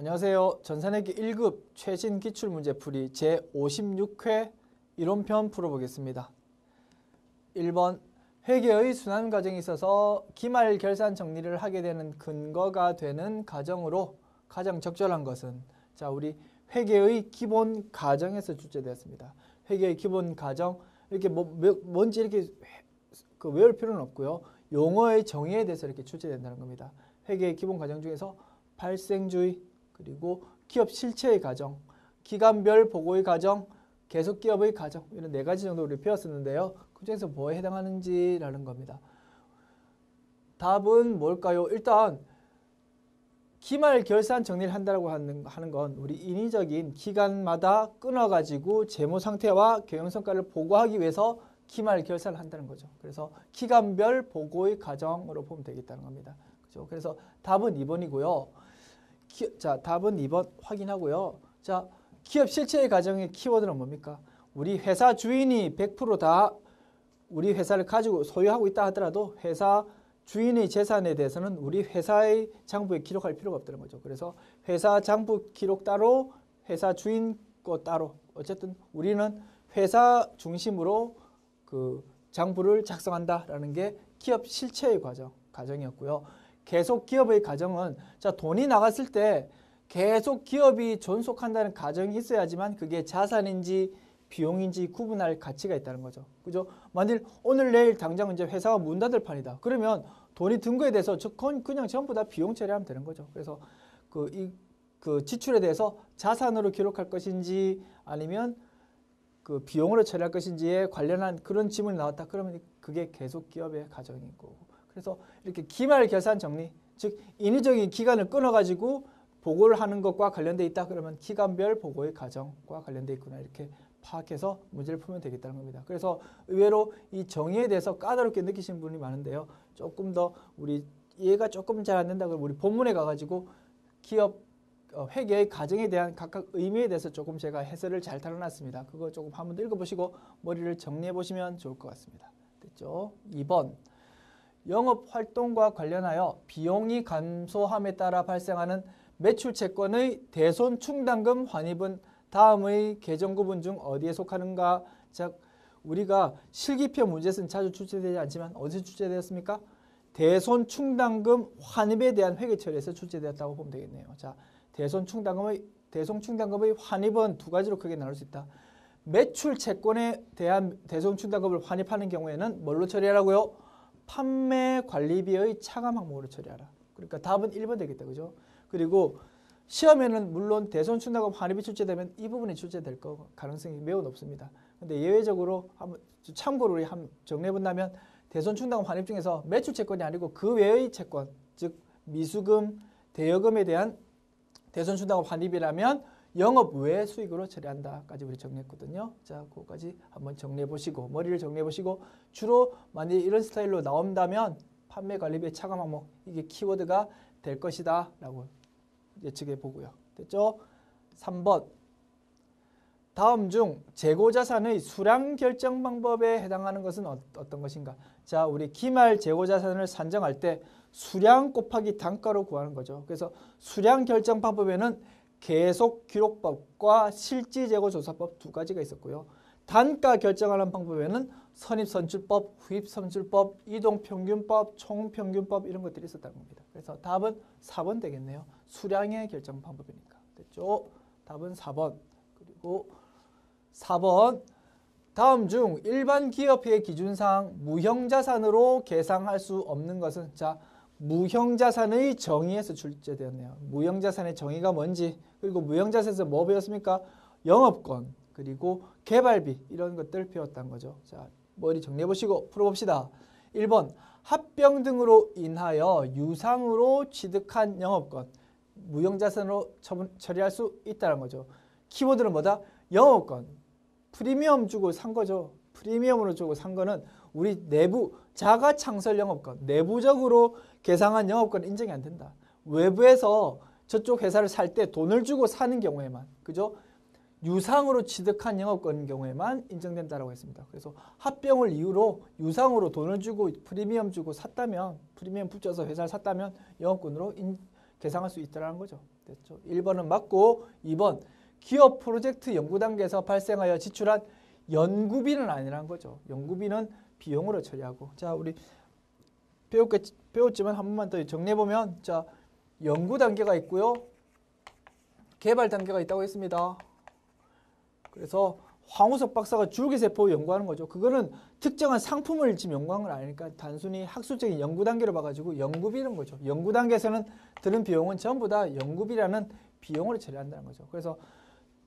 안녕하세요. 전산회계 1급 최신 기출문제풀이 제56회 이론편 풀어보겠습니다. 1번 회계의 순환 과정에 있어서 기말 결산 정리를 하게 되는 근거가 되는 가정으로 가장 적절한 것은 자 우리 회계의 기본 가정에서 출제되었습니다. 회계의 기본 가정 이렇게 뭔지 이렇게 외울 필요는 없고요. 용어의 정의에 대해서 이렇게 출제된다는 겁니다. 회계의 기본 가정 중에서 발생주의 그리고 기업 실체의 가정, 기간별 보고의 가정, 계속기업의 가정 이런 4가지 정도 우리 배웠었는데요. 그중에서 뭐에 해당하는지라는 겁니다. 답은 뭘까요? 일단 기말 결산 정리를 한다고 하는 건 우리 인위적인 기간마다 끊어가지고 재무 상태와 경영 성과를 보고하기 위해서 기말 결산을 한다는 거죠. 그래서 기간별 보고의 가정으로 보면 되겠다는 겁니다. 그렇죠? 그래서 답은 2번이고요. 자, 답은 2번 확인하고요. 자, 기업 실체의 가정의 키워드는 뭡니까? 우리 회사 주인이 100% 다 우리 회사를 가지고 소유하고 있다 하더라도 회사 주인의 재산에 대해서는 우리 회사의 장부에 기록할 필요가 없다는 거죠. 그래서 회사 장부 기록 따로, 회사 주인 거 따로. 어쨌든 우리는 회사 중심으로 그 장부를 작성한다라는 게 기업 실체의 가정이었고요. 계속 기업의 가정은 자 돈이 나갔을 때 계속 기업이 존속한다는 가정이 있어야지만 그게 자산인지 비용인지 구분할 가치가 있다는 거죠. 그죠? 만일 오늘 내일 당장 이제 회사가 문 닫을 판이다. 그러면 돈이 든 거에 대해서 그냥 전부 다 비용 처리하면 되는 거죠. 그래서 그 지출에 대해서 자산으로 기록할 것인지 아니면 그 비용으로 처리할 것인지에 관련한 그런 지문이 나왔다. 그러면 그게 계속 기업의 가정이고. 그래서 이렇게 기말 결산 정리, 즉 인위적인 기간을 끊어가지고 보고를 하는 것과 관련돼 있다. 그러면 기간별 보고의 가정과 관련돼 있구나. 이렇게 파악해서 문제를 풀면 되겠다는 겁니다. 그래서 의외로 이 정의에 대해서 까다롭게 느끼시는 분이 많은데요. 조금 더 우리 이해가 조금 잘 안 된다 그러면 우리 본문에 가가지고 기업 회계의 가정에 대한 각각 의미에 대해서 조금 제가 해설을 잘 다뤄놨습니다. 그거 조금 한번 읽어보시고 머리를 정리해 보시면 좋을 것 같습니다. 됐죠? 2번 영업활동과 관련하여 비용이 감소함에 따라 발생하는 매출채권의 대손충당금 환입은 다음의 계정구분 중 어디에 속하는가? 즉 우리가 실기표 문제에서는 자주 출제되지 않지만 어디서 출제되었습니까? 대손충당금 환입에 대한 회계처리에서 출제되었다고 보면 되겠네요. 자, 대손충당금의 환입은 두 가지로 크게 나눌 수 있다. 매출채권에 대한 대손충당금을 환입하는 경우에는 뭘로 처리하라고요? 판매관리비의 차감 항목으로 처리하라. 그러니까 답은 1번 되겠다. 그죠? 그리고 시험에는 물론 대손충당금 환입이 출제되면 이 부분이 출제될 가능성이 매우 높습니다. 근데 예외적으로 한번 참고로 우리 한번 정리해 본다면 대손충당금 환입 중에서 매출채권이 아니고 그 외의 채권, 즉 미수금, 대여금에 대한 대손충당금 환입이라면 영업 외 수익으로 처리한다까지 우리 정리했거든요. 자, 그거까지 한번 정리해 보시고 머리를 정리해 보시고 주로 만약 이런 스타일로 나온다면 판매관리비의 차감 항목 이게 키워드가 될 것이다라고 예측해 보고요. 됐죠? 3번 다음 중 재고자산의 수량 결정 방법에 해당하는 것은 어떤 것인가? 자, 우리 기말 재고자산을 산정할 때 수량 곱하기 단가로 구하는 거죠. 그래서 수량 결정 방법에는 계속기록법과 실지재고조사법 두 가지가 있었고요. 단가 결정하는 방법에는 선입선출법, 후입선출법, 이동평균법, 총평균법 이런 것들이 있었다는 겁니다. 그래서 답은 4번 되겠네요. 수량의 결정 방법이니까. 됐죠? 답은 4번. 그리고 4번 다음 중 일반 기업회계 기준상 무형자산으로 계상할 수 없는 것은 자 무형자산의 정의에서 출제되었네요. 무형자산의 정의가 뭔지 그리고 무형자산에서 뭐 배웠습니까? 영업권 그리고 개발비 이런 것들 배웠다는 거죠. 자 머리 정리해 보시고 풀어봅시다. 1번 합병 등으로 인하여 유상으로 취득한 영업권 무형자산으로 처리할 수 있다는 거죠. 키워드는 뭐다? 영업권 프리미엄 주고 산 거죠. 프리미엄으로 주고 산 거는 우리 내부 자가창설 영업권 내부적으로 계상한 영업권 인정이 안 된다. 외부에서 저쪽 회사를 살 때 돈을 주고 사는 경우에만 그죠? 유상으로 취득한 영업권인 경우에만 인정된다라고 했습니다. 그래서 합병을 이유로 유상으로 돈을 주고 프리미엄 주고 샀다면 프리미엄 붙여서 회사를 샀다면 영업권으로 계상할 수 있다는 거죠. 됐죠? 1번은 맞고 2번 기업 프로젝트 연구 단계에서 발생하여 지출한 연구비는 아니라는 거죠. 연구비는 비용으로 처리하고. 자, 우리 배웠지만 한 번만 더 정리해 보면, 자, 연구 단계가 있고요. 개발 단계가 있다고 했습니다. 그래서 황우석 박사가 줄기세포 연구하는 거죠. 그거는 특정한 상품을 지금 연구한 건 아니니까 단순히 학술적인 연구 단계로 봐가지고 연구비는 거죠. 연구 단계에서는 드는 비용은 전부 다 연구비라는 비용으로 처리한다는 거죠. 그래서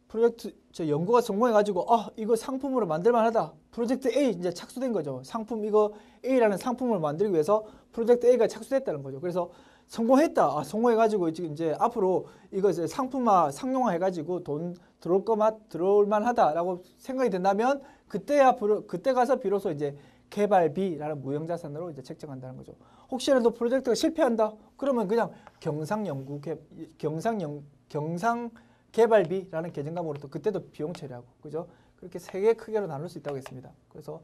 프로젝트 연구가 성공해가지고 이거 상품으로 만들만하다. 프로젝트 A 이제 착수된 거죠. 상품 이거 A라는 상품을 만들기 위해서 프로젝트 A가 착수됐다는 거죠. 그래서 성공했다. 성공해가지고 지금 이제 앞으로 이거 이제 상품화 상용화 해가지고 돈 들어올 만하다라고 생각이 된다면 그때 가서 비로소 이제 개발비라는 무형자산으로 이제 책정한다는 거죠. 혹시라도 프로젝트가 실패한다. 그러면 그냥 경상 개발비라는 계정 과목으로 또 그때도 비용 처리하고, 그죠? 그렇게 세 개 크게로 나눌 수 있다고 했습니다. 그래서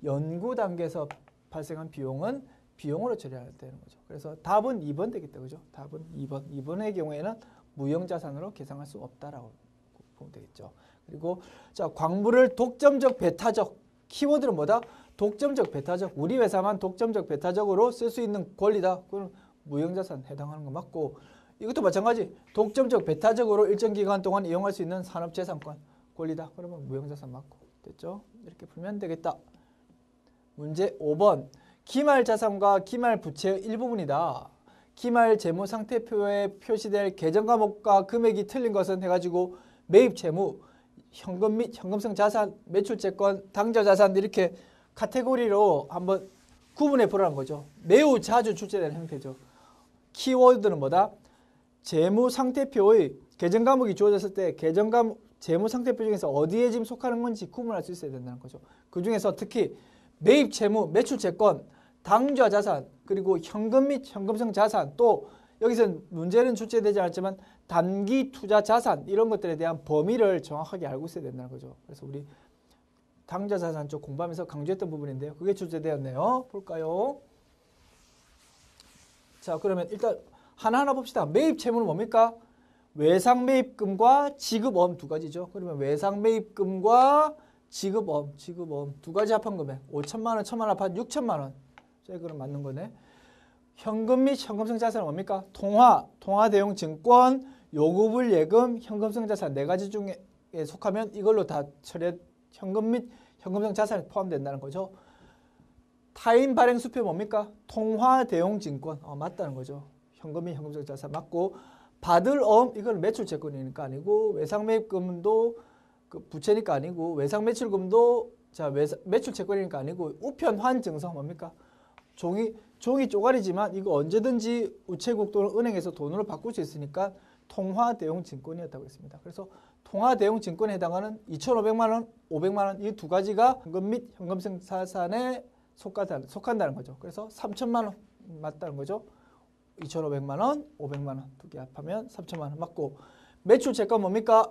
연구 단계에서 발생한 비용은 비용으로 처리해야 되는 거죠. 그래서 답은 2번 되겠다, 그죠? 답은 2번. 2번의 경우에는 무형자산으로 계상할 수 없다라고 보면 되겠죠. 그리고 자, 광물을 독점적 배타적, 키워드는 뭐다? 독점적 배타적. 우리 회사만 독점적 배타적으로 쓸 수 있는 권리다. 그건 무형자산 해당하는 거 맞고, 이것도 마찬가지. 독점적 배타적으로 일정 기간 동안 이용할 수 있는 산업재산권 권리다. 그러면 무형자산 맞고. 됐죠? 이렇게 풀면 되겠다. 문제 5번. 기말자산과 기말부채의 일부분이다. 기말재무상태표에 표시될 계정과목과 금액이 틀린 것은 해가지고 매입채무, 현금 및 현금성 자산, 매출채권, 당좌자산 이렇게 카테고리로 한번 구분해 보라는 거죠. 매우 자주 출제되는 형태죠. 키워드는 뭐다? 재무상태표의 계정과목이 주어졌을 때 재무상태표 중에서 어디에 지금 속하는 건지 구분할 수 있어야 된다는 거죠. 그 중에서 특히 매입채무, 매출채권, 당좌자산, 그리고 현금 및 현금성 자산, 또 여기서 문제는 출제되지 않았지만 단기 투자 자산 이런 것들에 대한 범위를 정확하게 알고 있어야 된다는 거죠. 그래서 우리 당좌자산 쪽 공부하면서 강조했던 부분인데요. 그게 출제되었네요. 볼까요? 자, 그러면 일단 하나하나 봅시다. 매입 채무는 뭡니까? 외상 매입금과 지급어음 두 가지죠. 그러면 외상 매입금과 지급어음 두 가지 합한 금액 5천만 원, 1천만 원 합한 6천만 원. 자, 그럼 맞는 거네. 현금 및 현금성 자산은 뭡니까? 통화 대용 증권, 요구불 예금, 현금성 자산 네 가지 중에 속하면 이걸로 다 현금 및 현금성 자산이 포함된다는 거죠. 타인 발행 수표 뭡니까? 통화 대용 증권 맞다는 거죠. 현금 및 현금성 자산 맞고, 받을 이건 매출채권이니까 아니고, 외상 매입금도 부채니까 아니고, 외상 매출금도 매출채권이니까 아니고, 우편환 증서 뭡니까? 종이 쪼가리지만 이거 언제든지 우체국 또는 은행에서 돈으로 바꿀 수 있으니까 통화 대용 증권이었다고 했습니다. 그래서 통화 대용 증권에 해당하는 2,500만 원, 500만 원 이 두 가지가 현금 및 현금성 자산에 속한다는 거죠. 그래서 3천만 원 맞다는 거죠. 2,500만 원, 500만 원 두 개 합하면 3천만 원 맞고, 매출채권 뭡니까?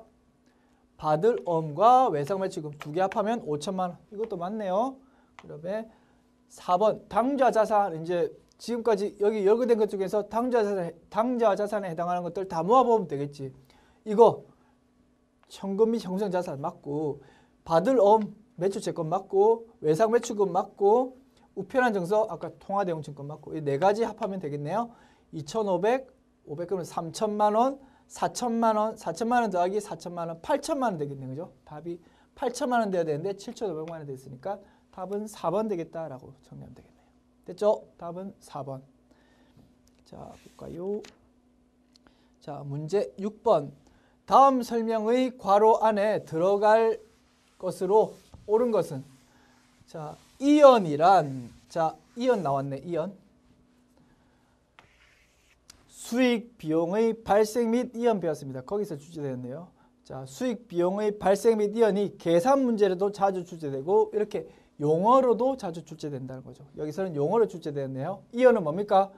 받을 어음과 외상 매출금 두 개 합하면 5천만 원. 이것도 맞네요. 그다음에 4번 당좌자산, 이제 지금까지 여기 열거된 것 중에서 당좌자산에 해당하는 것들 다 모아보면 되겠지. 이거 현금 및 현금성 자산 맞고, 받을 어음 매출채권 맞고, 외상 매출금 맞고, 우편환 증서 아까 통화대용 증권 맞고, 이 네 가지 합하면 되겠네요. 2,500, 500그러면 3천만 원, 4천만 원, 4천만 원 더하기 4천만 원, 8천만 원 되겠네요. 그죠? 답이 8천만 원 돼야 되는데 7,500만 원 됐으니까 답은 4번 되겠다라고 정리하면 되겠네요. 됐죠? 답은 4번. 자, 볼까요? 자, 문제 6번. 다음 설명의 괄호 안에 들어갈 것으로 옳은 것은, 자, 이연이란, 자, 이연 나왔네. 이연. 수익 비용의 발생 및 이연 배웠습니다. 거기서 출제되었네요. 자, 수익 비용의 발생 및 이연이 계산 문제로도 자주 출제되고 이렇게 용어로도 자주 출제된다는 거죠. 여기서는 용어로 출제되었네요. 이연은 뭡니까?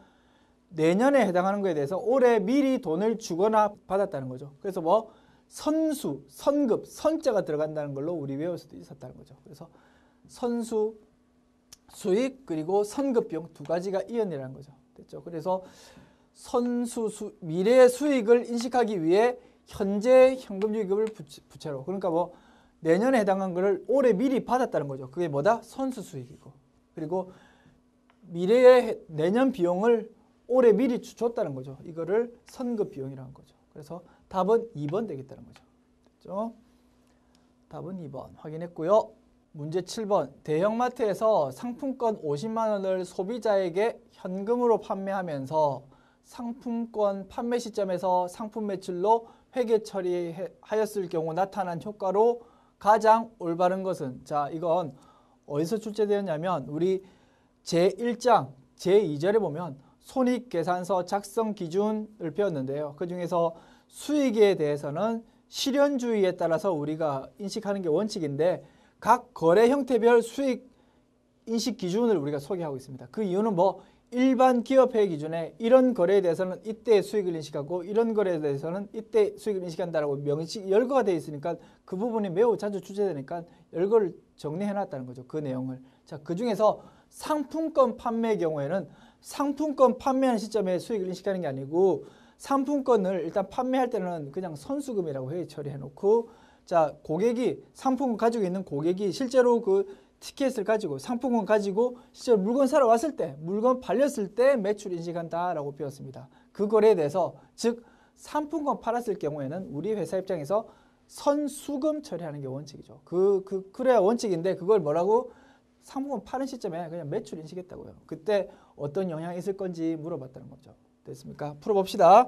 내년에 해당하는 것에 대해서 올해 미리 돈을 주거나 받았다는 거죠. 그래서 뭐 선수, 선급, 선자가 들어간다는 걸로 우리 외울 수도 있었다는 거죠. 그래서 선수, 수익, 그리고 선급 비용 두 가지가 이연이라는 거죠. 됐죠? 그래서 미래의 수익을 인식하기 위해 현재 현금 유입을 부채로. 그러니까 뭐 내년에 해당한 거를 올해 미리 받았다는 거죠. 그게 뭐다? 선수 수익이고. 그리고 미래의 내년 비용을 올해 미리 줬다는 거죠. 이거를 선급 비용이라는 거죠. 그래서 답은 2번 되겠다는 거죠. 됐죠? 답은 2번 확인했고요. 문제 7번. 대형마트에서 상품권 50만 원을 소비자에게 현금으로 판매하면서 상품권 판매 시점에서 상품 매출로 회계 처리하였을 경우 나타난 효과로 가장 올바른 것은, 자, 이건 어디서 출제되었냐면 우리 제1장 제2절에 보면 손익계산서 작성 기준을 배웠는데요. 그중에서 수익에 대해서는 실현주의에 따라서 우리가 인식하는 게 원칙인데 각 거래 형태별 수익 인식 기준을 우리가 소개하고 있습니다. 그 이유는 뭐 일반 기업회계 기준에 이런 거래에 대해서는 이때 수익을 인식하고 이런 거래에 대해서는 이때 수익을 인식한다라고 명시 열거가 되어 있으니까 그 부분이 매우 자주 출제되니까 열거를 정리해 놨다는 거죠. 그 내용을. 자, 그 중에서 상품권 판매의 경우에는 상품권 판매하는 시점에 수익을 인식하는 게 아니고 상품권을 일단 판매할 때는 그냥 선수금이라고 회계 처리해 놓고, 자, 고객이 상품권 가지고 있는 고객이 실제로 그 티켓을 가지고 상품권 가지고 실제로 물건 사러 왔을 때 물건 팔렸을 때 매출 인식한다라고 배웠습니다. 그 거래에 대해서 즉 상품권 팔았을 경우에는 우리 회사 입장에서 선수금 처리하는 게 원칙이죠. 그래야 원칙인데 그걸 뭐라고 상품권 파는 시점에 그냥 매출 인식했다고요. 그때 어떤 영향이 있을 건지 물어봤다는 거죠. 됐습니까? 풀어봅시다.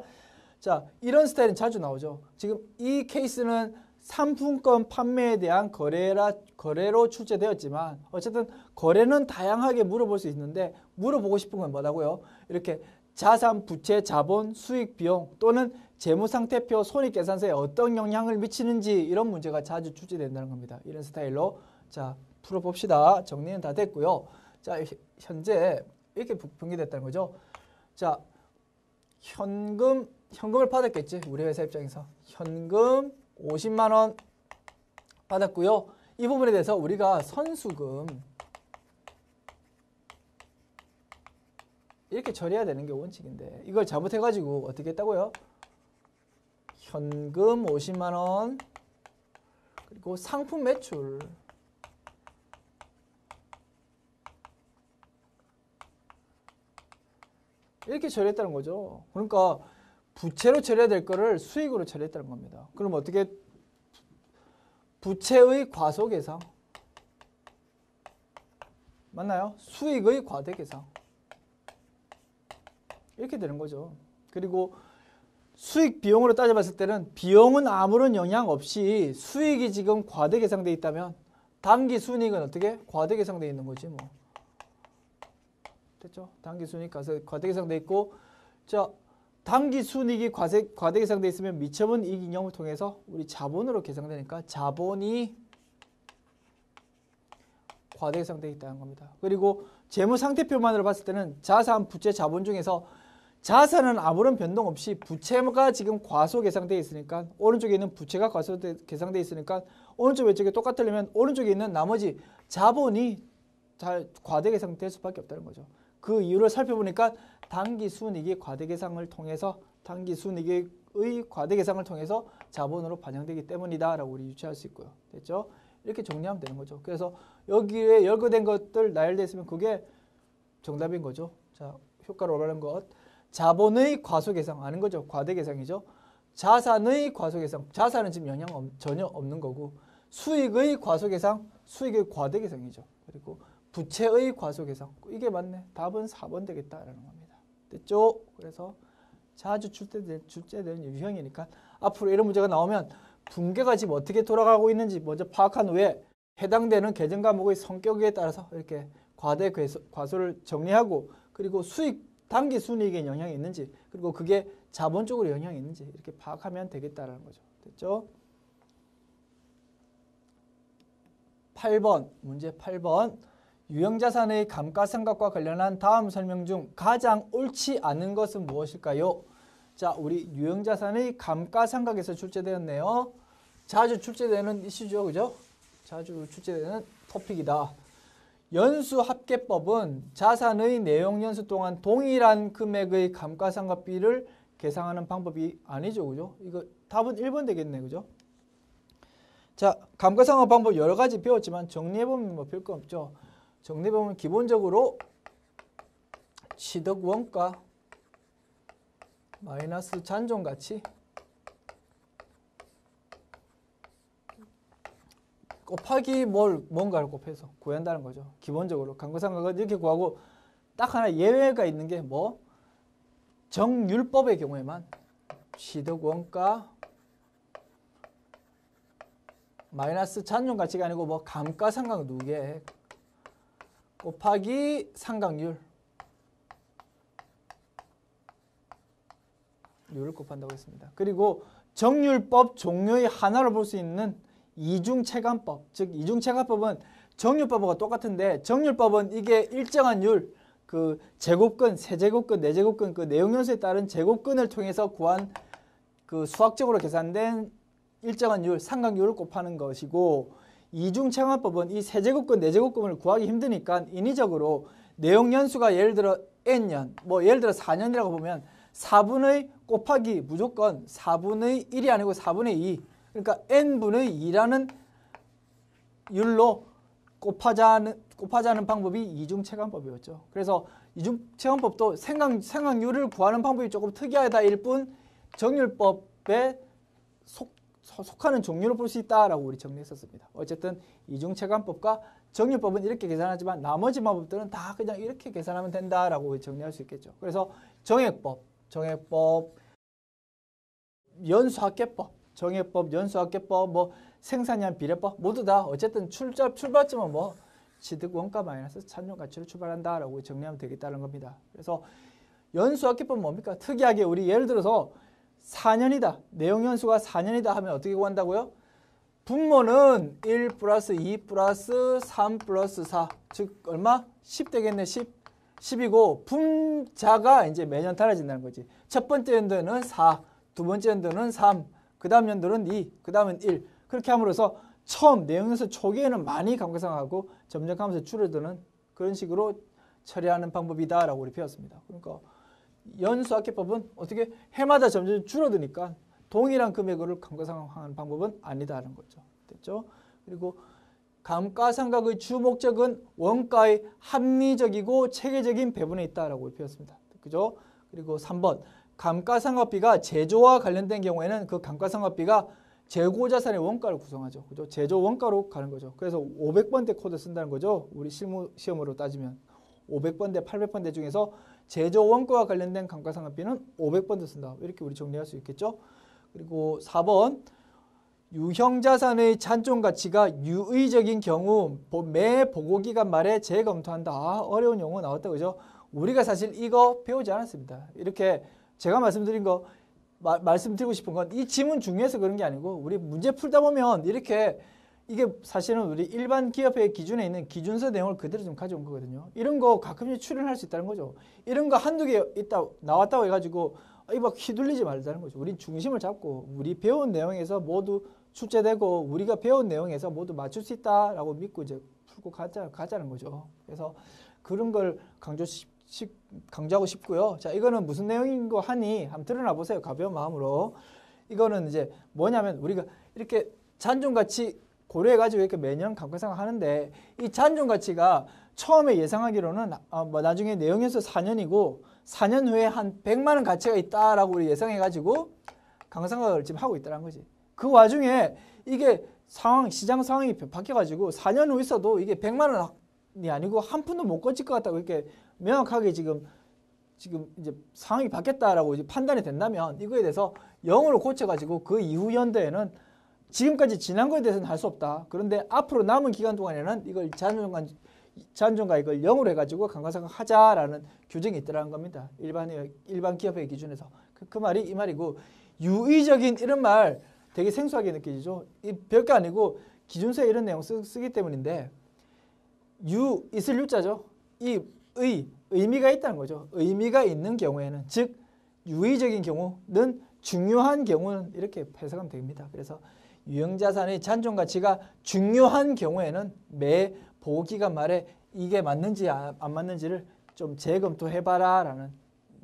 자, 이런 스타일은 자주 나오죠. 지금 이 케이스는 상품권 판매에 대한 거래로 출제되었지만 어쨌든 거래는 다양하게 물어볼 수 있는데 물어보고 싶은 건 뭐라고요? 이렇게 자산, 부채, 자본, 수익, 비용 또는 재무상태표, 손익계산서에 어떤 영향을 미치는지 이런 문제가 자주 출제된다는 겁니다. 이런 스타일로. 자, 풀어봅시다. 정리는 다 됐고요. 자, 현재 이렇게 분기됐다는 거죠. 자, 현금을 받았겠지. 우리 회사 입장에서. 현금 50만 원 받았고요. 이 부분에 대해서 우리가 선수금 이렇게 처리해야 되는 게 원칙인데 이걸 잘못해가지고 어떻게 했다고요? 현금 50만 원 그리고 상품 매출 이렇게 처리했다는 거죠. 그러니까 부채로 처리해야 될 거를 수익으로 처리했다는 겁니다. 그럼 어떻게 부채의 과소계상 맞나요? 수익의 과대계상 이렇게 되는 거죠. 그리고 수익 비용으로 따져봤을 때는 비용은 아무런 영향 없이 수익이 지금 과대계상돼 있다면 당기순이익은 어떻게? 과대계상돼 있는 거지 뭐. 됐죠? 당기순이익 과대계상돼 있고 자 당기순이익이 과대계상돼 있으면 미처분 이익잉여을 통해서 우리 자본으로 계상되니까 자본이 과대계상돼 있다는 겁니다. 그리고 재무상태표만으로 봤을 때는 자산, 부채, 자본 중에서 자산은 아무런 변동 없이 부채가 지금 과소계상돼 있으니까 오른쪽에 있는 부채가 과소계상돼 있으니까 오른쪽 왼쪽에 똑같으려면 오른쪽에 있는 나머지 자본이 잘 과대계상될 수밖에 없다는 거죠. 그 이유를 살펴보니까 당기순이익이 과대계상을 통해서 당기순이익의 과대계상을 통해서 자본으로 반영되기 때문이다라고 우리 유추할 수 있고요. 됐죠? 이렇게 정리하면 되는 거죠. 그래서 여기에 열거된 것들 나열되어 있으면 그게 정답인 거죠. 자, 효과를 원하는 것. 자본의 과소계상 아는 거죠. 과대계상이죠. 자산의 과소계상. 자산은 지금 영향 전혀 없는 거고 수익의 과소계상, 수익의 과대계상이죠. 그리고 부채의 과소계상. 이게 맞네. 답은 4번 되겠다라는 겁니다. 됐죠? 그래서 자주 출제되는 유형이니까 앞으로 이런 문제가 나오면 분계가 지금 어떻게 돌아가고 있는지 먼저 파악한 후에 해당되는 계정 과목의 성격에 따라서 이렇게 과대 과소를 정리하고 그리고 수익 단기 순이익에 영향이 있는지 그리고 그게 자본 쪽으로 영향이 있는지 이렇게 파악하면 되겠다라는 거죠. 됐죠? 8번 문제 8번 유형자산의 감가상각과 관련한 다음 설명 중 가장 옳지 않은 것은 무엇일까요? 자, 우리 유형자산의 감가상각에서 출제되었네요. 자주 출제되는 이슈죠. 그죠? 자주 출제되는 토픽이다. 연수합계법은 자산의 내용연수 동안 동일한 금액의 감가상각비를 계산하는 방법이 아니죠. 그죠? 이거 답은 1번 되겠네. 그죠? 자, 감가상각 방법 여러 가지 배웠지만 정리해보면 뭐 별거 없죠. 정리해보면 기본적으로 취득 원가 마이너스 잔존가치 곱하기 뭔가를 곱해서 구한다는 거죠. 기본적으로 감가상각은 이렇게 구하고 딱 하나 예외가 있는 게 뭐? 정율법의 경우에만 취득 원가 마이너스 잔존가치가 아니고 뭐 감가상각 누계 곱하기 상각률 를 곱한다고 했습니다. 그리고 정율법 종류의 하나로 볼 수 있는 이중체감법, 즉 이중체감법은 정율법과 똑같은데 정율법은 이게 일정한 율, 그 제곱근, 세제곱근, 네제곱근 그 내용연수에 따른 제곱근을 통해서 구한 그 수학적으로 계산된 일정한 율, 상각률을 곱하는 것이고 이중체감법은 이 세제곱근, 네제곱근을 구하기 힘드니까 인위적으로 내용연수가 예를 들어 n년, 뭐 예를 들어 4년이라고 보면 4분의 곱하기 무조건 4분의 1이 아니고 4분의 2 그러니까 n분의 2라는 율로 곱하자는 방법이 이중체감법이었죠. 그래서 이중체감법도 생각률을 구하는 방법이 조금 특이하다일 뿐 정율법에 속하는 종류로 볼 수 있다라고 우리 정리했었습니다. 어쨌든 이중체감법과 정율법은 이렇게 계산하지만 나머지 방법들은 다 그냥 이렇게 계산하면 된다라고 정리할 수 있겠죠. 그래서 정액법, 연수합계법, 정액법, 연수합계법, 뭐 생산량 비례법 모두 다 어쨌든 출발점은 뭐 취득 원가 마이너스 잔존가치로 출발한다라고 정리하면 되겠다는 겁니다. 그래서 연수합계법은 뭡니까? 특이하게 우리 예를 들어서 4년이다. 내용연수가 4년이다 하면 어떻게 구한다고요? 분모는 1 플러스 2 플러스 3 플러스 4 즉 얼마? 10 되겠네. 10이고 분자가 이제 매년 달라진다는 거지. 첫 번째 연도에는 4, 두 번째 연도는 3, 그 다음 연도는 2, 그 다음은 1. 그렇게 함으로써 처음 내용연수 초기에는 많이 감가상각하고 점점 하면서 줄어드는 그런 식으로 처리하는 방법이다라고 우리 배웠습니다. 그러니까 연수합계법은 어떻게 해마다 점점 줄어드니까 동일한 금액을 감가상각하는 방법은 아니다라는 거죠. 됐죠? 그리고 감가상각의 주 목적은 원가의 합리적이고 체계적인 배분에 있다라고 배웠습니다. 그죠? 그리고 3번 감가상각비가 제조와 관련된 경우에는 그 감가상각비가 재고자산의 원가를 구성하죠. 그죠? 제조 원가로 가는 거죠. 그래서 500번대 코드 쓴다는 거죠. 우리 실무 시험으로 따지면 500번대, 800번대 중에서 제조 원가와 관련된 감가상각비는 500번대 쓴다. 이렇게 우리 정리할 수 있겠죠. 그리고 4번 유형자산의 잔존가치가 유의적인 경우 매 보고기간 말에 재검토한다. 어려운 용어 나왔다. 그죠? 우리가 사실 이거 배우지 않았습니다. 이렇게 제가 말씀드린 거 말씀드리고 싶은 건 이 지문 중요해서 그런 게 아니고 우리 문제 풀다 보면 이렇게 이게 사실은 우리 일반 기업의 기준에 있는 기준서 내용을 그대로 좀 가져온 거거든요. 이런 거 가끔씩 출연할 수 있다는 거죠. 이런 거 한두 개 나왔다고 해가지고 막 휘둘리지 말자는 거죠. 우리 중심을 잡고 우리 배운 내용에서 모두 출제되고 우리가 배운 내용에서 모두 맞출 수 있다라고 믿고 이제 풀고 가자는 거죠. 그래서 그런 걸 강조하고 싶고요. 자, 이거는 무슨 내용인 거 하니 한번 드러나 보세요. 가벼운 마음으로. 이거는 이제 뭐냐면 우리가 이렇게 잔존가치 고려해가지고 이렇게 매년 감가상각 하는데 이 잔존가치가 처음에 예상하기로는 나중에 내용에서 4년이고 4년 후에 한 100만 원 가치가 있다라고 우리 예상해가지고 감가상각을 지금 하고 있다는 거지. 그 와중에 이게 시장 상황이 바뀌어가지고 4년 후 있어도 이게 100만 원이 아니고 한 푼도 못 건질 것 같다고 이렇게 명확하게 지금 이제 상황이 바뀌었다라고 이제 판단이 된다면 이거에 대해서 0으로 고쳐가지고 그 이후 연도에는 지금까지 지난 거에 대해서는 할 수 없다. 그런데 앞으로 남은 기간 동안에는 이걸 잔존가 이걸 0으로 해가지고 감가상각 하자라는 규정이 있더라는 겁니다. 일반 기업의 기준에서. 그 말이 이 말이고 유의적인 이런 말 되게 생소하게 느껴지죠. 이 별게 아니고 기준서에 이런 내용 쓰기 때문인데 있을 유자죠. 이 의미가 있다는 거죠. 의미가 있는 경우에는 즉 유의적인 경우는 중요한 경우는 이렇게 해석하면 됩니다. 그래서 유형자산의 잔존가치가 중요한 경우에는 매 보고기간 말에 이게 맞는지 안 맞는지를 좀 재검토해봐라 라는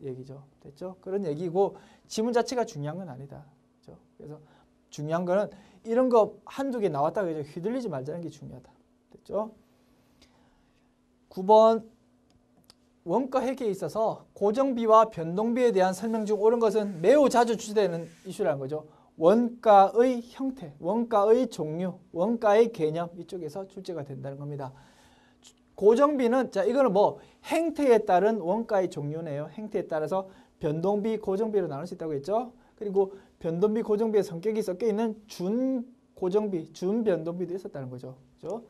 얘기죠. 됐죠? 그런 얘기고 지문 자체가 중요한 건 아니다. 그렇죠? 그래서 중요한 거는 이런 거 한두 개 나왔다고 해서 휘둘리지 말자는 게 중요하다. 됐죠? 9번 원가 회계에 있어서 고정비와 변동비에 대한 설명 중 옳은 것은 매우 자주 출제되는 이슈라는 거죠. 원가의 형태, 원가의 종류, 원가의 개념 이쪽에서 출제가 된다는 겁니다. 고정비는 자 이거는 뭐 행태에 따른 원가의 종류네요. 행태에 따라서 변동비, 고정비로 나눌 수 있다고 했죠. 그리고 변동비, 고정비의 성격이 섞여 있는 준고정비, 준변동비도 있었다는 거죠. 그렇죠?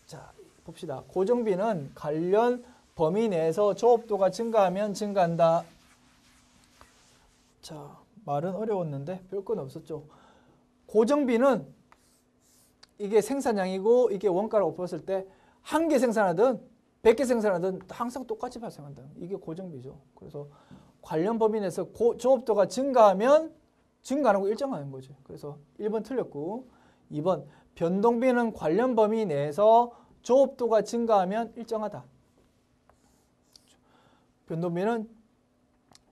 자 봅시다. 고정비는 관련 범위 내에서 조업도가 증가하면 증가한다. 자 말은 어려웠는데 별건 없었죠. 고정비는 이게 생산량이고 이게 원가라고 풀었을 때 한 개 생산하든 100개 생산하든 항상 똑같이 발생한다. 이게 고정비죠. 그래서 관련 범위 내에서 조업도가 증가하면 증가하는 거 일정하는 거죠. 그래서 1번 틀렸고 2번 변동비는 관련 범위 내에서 조업도가 증가하면 일정하다. 변동비는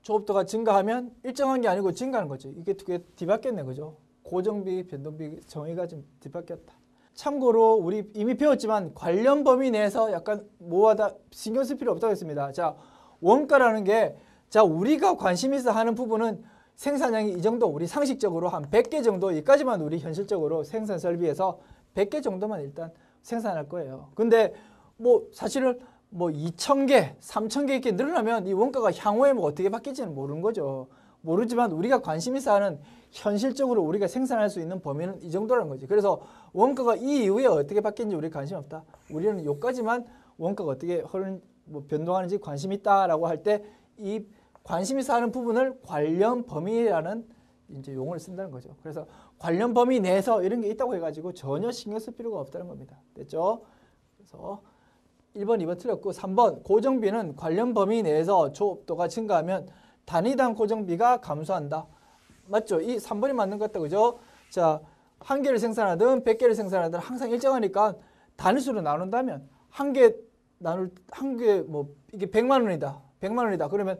조업도가 증가하면 일정한 게 아니고 증가하는 거죠. 이게 두 개 뒤바뀌었네. 그죠? 고정비, 변동비 정의가 좀 뒤바뀌었다. 참고로 우리 이미 배웠지만 관련 범위 내에서 약간 뭐하다 신경 쓸 필요 없다고 했습니다. 자, 원가라는 게 자, 우리가 관심 있어 하는 부분은 생산량이 이 정도 우리 상식적으로 한 100개 정도 여기까지만 우리 현실적으로 생산 설비에서 100개 정도만 일단 생산할 거예요. 근데 뭐 사실은 뭐 2,000개, 3,000개 이렇게 늘어나면 이 원가가 향후에 뭐 어떻게 바뀔지는 모르는 거죠. 모르지만 우리가 관심 있어 하는 현실적으로 우리가 생산할 수 있는 범위는 이 정도라는 거지. 그래서 원가가 이 이후에 어떻게 바뀌는지 우리 관심 없다. 우리는 여기까지만 원가가 어떻게 뭐 변동하는지 관심 있다라고 할 때 이 관심 있어 하는 부분을 관련 범위라는 이제 용어를 쓴다는 거죠. 그래서 관련 범위 내에서 이런 게 있다고 해가지고 전혀 신경 쓸 필요가 없다는 겁니다. 됐죠? 그래서 1번, 2번 틀렸고 3번 고정비는 관련 범위 내에서 조업도가 증가하면 단위당 고정비가 감소한다. 맞죠? 이 3번이 맞는 것 같다. 그죠? 자, 한 개를 생산하든 100개를 생산하든 항상 일정하니까 단위수로 나눈다면 한 개 뭐 이게 100만 원이다. 100만 원이다. 그러면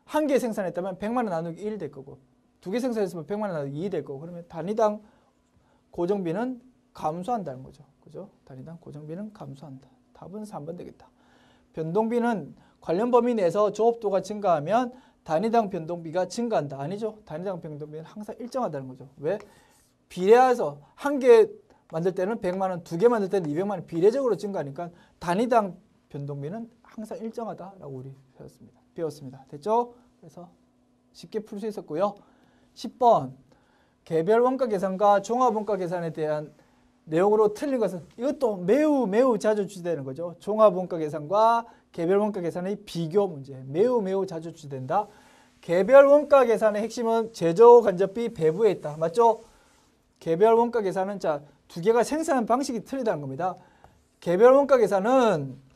한 개 생산했다면 100만 원 나누기 1 될 거고 두 개 생산했으면 100만 원 나누기 2 될 거고 그러면 단위당 고정비는 감소한다는 거죠. 그죠? 단위당 고정비는 감소한다. 답은 3번 되겠다. 변동비는 관련 범위 내에서 조업도가 증가하면 단위당 변동비가 증가한다. 아니죠. 단위당 변동비는 항상 일정하다는 거죠. 왜? 비례해서 한 개 만들 때는 100만 원, 두 개 만들 때는 200만 원 비례적으로 증가하니까 단위당 변동비는 항상 일정하다라고 우리 배웠습니다. 됐죠? 그래서 쉽게 풀 수 있었고요. 10번 개별 원가 계산과 종합 원가 계산에 대한 내용으로 틀린 것은 이것도 매우 자주 출제되는 거죠. 종합 원가 계산과 개별 원가 계산의 비교 문제 매우 자주 출제된다. 개별 원가 계산의 핵심은 제조 간접비 배부에 있다. 맞죠? 개별 원가 계산은 자, 두 개가 생산 방식이 틀리다는 겁니다. 개별 원가 계산은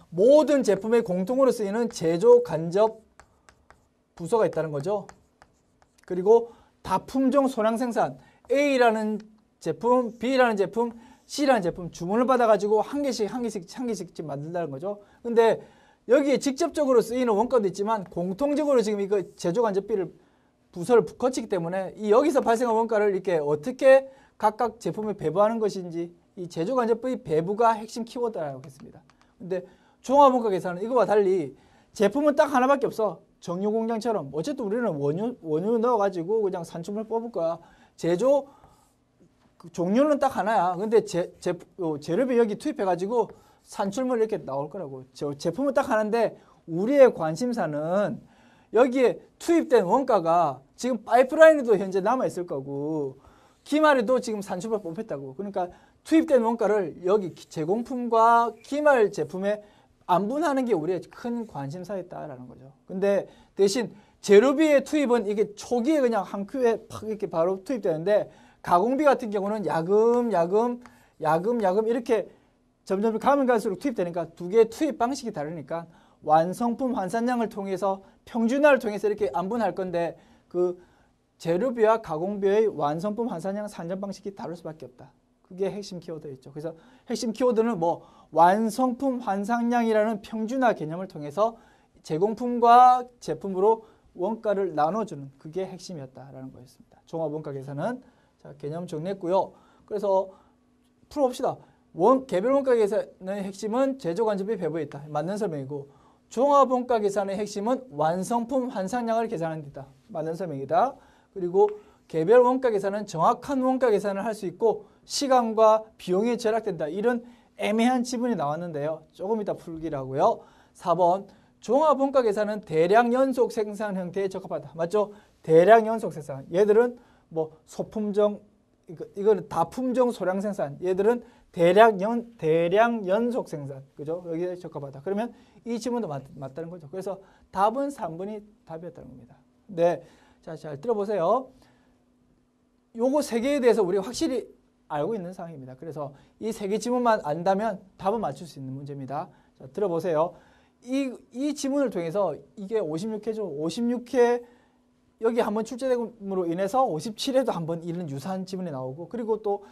모든 제품의 공통으로 쓰이는 제조 간접 부서가 있다는 거죠. 그리고 다품종 소량 생산 A라는 제품, B라는 제품, C라는 제품 주문을 받아가지고 한 개씩 만든다는 거죠. 근데 여기에 직접적으로 쓰이는 원가도 있지만 공통적으로 지금 이거 제조간접비를 부서를 거치기 때문에 이 여기서 발생한 원가를 이렇게 어떻게 각각 제품에 배부하는 것인지 이 제조간접비 배부가 핵심 키워드라고 했습니다. 근데 종합원가 계산은 이거와 달리 제품은 딱 하나밖에 없어. 정유공장처럼 어쨌든 우리는 원유 넣어가지고 그냥 산출물 뽑을 거야. 제조 종류는 딱 하나야. 근데 재료비 여기 투입해가지고 산출물 이렇게 나올 거라고. 제품은 딱 하나인데 우리의 관심사는 여기에 투입된 원가가 지금 파이프라인에도 현재 남아있을 거고 기말에도 지금 산출물 뽑혔다고. 그러니까 투입된 원가를 여기 제공품과 기말 제품에 안분하는 게 우리의 큰 관심사였다라는 거죠. 근데 대신 재료비의 투입은 이게 초기에 그냥 한 큐에 팍 이렇게 바로 투입되는데 가공비 같은 경우는 야금 이렇게 점점 가면 갈수록 투입되니까 두 개의 투입 방식이 다르니까 완성품 환산량을 통해서 평준화를 통해서 이렇게 안분할 건데 그 재료비와 가공비의 완성품 환산량 산정 방식이 다를 수밖에 없다. 그게 핵심 키워드였죠. 그래서 핵심 키워드는 뭐 완성품 환상량이라는 평준화 개념을 통해서 제공품과 제품으로 원가를 나눠주는 그게 핵심이었다라는 거였습니다. 종합원가 계산은 자, 개념 정리했고요. 그래서 풀어봅시다. 개별 원가 계산의 핵심은 제조간접비 배부에 있다. 맞는 설명이고 종합원가 계산의 핵심은 완성품 환상량을 계산하는 데다. 맞는 설명이다. 그리고 개별 원가 계산은 정확한 원가 계산을 할 수 있고 시간과 비용이 절약된다. 이런 애매한 지문이 나왔는데요. 조금 이따 풀기로 하고요. 4번 종합원가 계산은 대량 연속 생산 형태에 적합하다. 맞죠? 대량 연속 생산. 얘들은 뭐 소품종, 이거는 다품종 소량 생산. 얘들은 대량 연속 생산. 그죠? 여기에 적합하다. 그러면 이 지문도 맞다는 거죠. 그래서 답은 3번이 답이었다는 겁니다. 네. 자, 잘 들어보세요. 요거 세 개에 대해서 우리가 확실히 알고 있는 상황입니다. 그래서 이 세 개 지문만 안다면 답은 맞출 수 있는 문제입니다. 자, 들어보세요. 이 지문을 통해서 이게 56회죠. 56회 여기 한번 출제됨으로 인해서 57회도 한번 이런 유사한 지문이 나오고 그리고 또